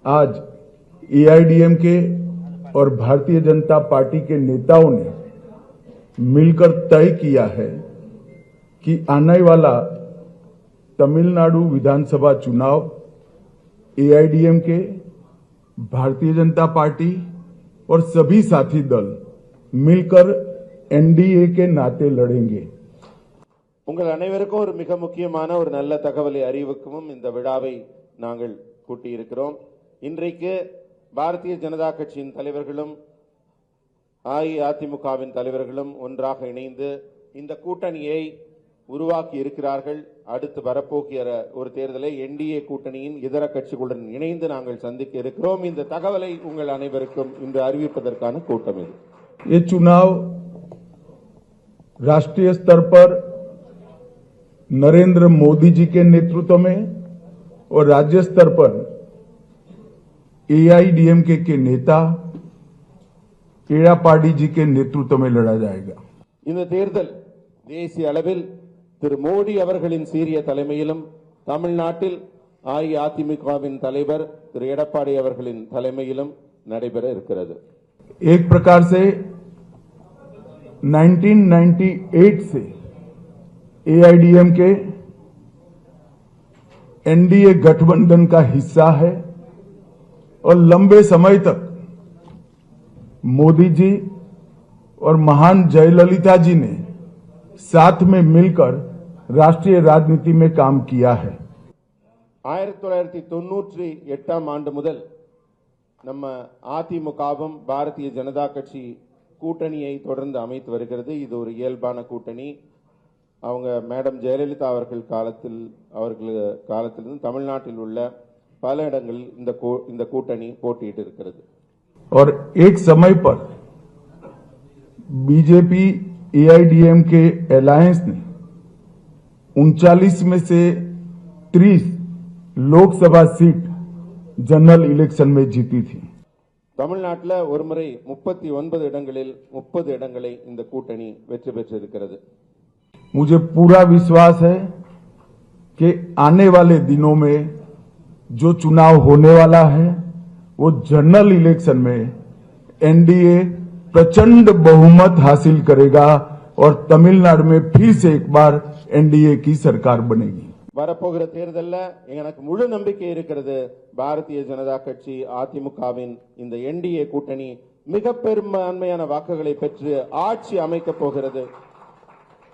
आज एआईडीएमके और भारतीय जनता पार्टी के नेताओं ने मिलकर तय किया है कि आने वाला तमिलनाडु विधानसभा चुनाव एआईडीएमके, भारतीय जनता पार्टी और सभी साथी दल मिलकर एनडीए के नाते लड़ेंगे। உங்கள் அனைவருக்கும் ஒரு மிக முக்கியமான ஒரு நல்ல தகவலை அறிவிக்கவும் இந்த விழாவை நாங்கள் கூட்டியிருக்கிறோம். இன்றைக்கு பாரதிய ஜனதா கட்சியின் தலைவர்களும் அஇஅதிமுகவின் தலைவர்களும் ஒன்றாக இணைந்து இந்த கூட்டணியை உருவாக்கி இருக்கிறார்கள். அடுத்து வரப்போகிற ஒரு தேர்தலை என்டிஏ கூட்டணியின் இதர கட்சிகளுடன் இணைந்து நாங்கள் சந்திக்க இருக்கிறோம். இந்த தகவலை உங்கள் அனைவருக்கும் இன்று அறிவிப்பதற்கான கூட்டம் இது. ये चुनाव राष्ट्रीय स्तर पर नरेंद्र मोदी जी के नेतृत्व में और राज्य स्तर पर एआईडीएमके के नेता एड़ापाडी जी के नेतृत्व में लड़ा जाएगा. இந்த தேர்தல் தேசிய அளவில் திரு மோடி அவர்களின் சீரிய தலைமையிலும் தமிழ்நாட்டில் அஇஅதிமுகவின் தலைவர் திரு எடப்பாடி அவர்களின் தலைமையிலும் நடைபெற இருக்கிறது. एक प्रकार से 1998 से एआईडीएमके एनडीए गठबंधन का हिस्सा है और लंबे समय तक मोदी जी और महान जयललिता जी ने साथ में मिलकर राष्ट्रीय राजनीति में काम किया है. 1998 ஆண்டு முதல் நம்ம அதிமுகவும் பாரதிய ஜனதா கட்சி கூட்டணியை தொடர்ந்து அமைத்து வருகிறது. இது ஒரு இயல்பான கூட்டணி. அவங்க மேடம் ஜெயலலிதா அவர்கள் காலத்திலிருந்து தமிழ்நாட்டில் உள்ள பல இடங்களில் இந்த கூட்டணி போட்டியிட்டு இருக்கிறது. और एक समय पर बीजेपी एआईडीएमके अलायंस ने 39 में से 30 लोकसभा सीट जनरल इलेक्शन में जीती थी. தமிழ்நாட்டில் ஒருமுறை 39 இடங்களில் 30 இடங்களை இந்த கூட்டணி வெற்றி பெற்றிருக்கிறது. मुझे पूरा विश्वास है कि आने वाले दिनों में जो चुनाव होने वाला है वो जनरल इलेक्शन में एनडीए प्रचंड बहुमत हासिल करेगा और तमिलनाडु में फिर से एक बार एनडीए की सरकार बनेगी. வரப்போகிற தேர்தலில் எனக்கு முழு நம்பிக்கை இருக்கிறது. பாரதிய ஜனதா கட்சி அதிமுகவின் இந்த என்டிஏ கூட்டணி மிக பெரும்பான்மையான வாக்குகளை பெற்று ஆட்சி அமைக்கப் போகிறது.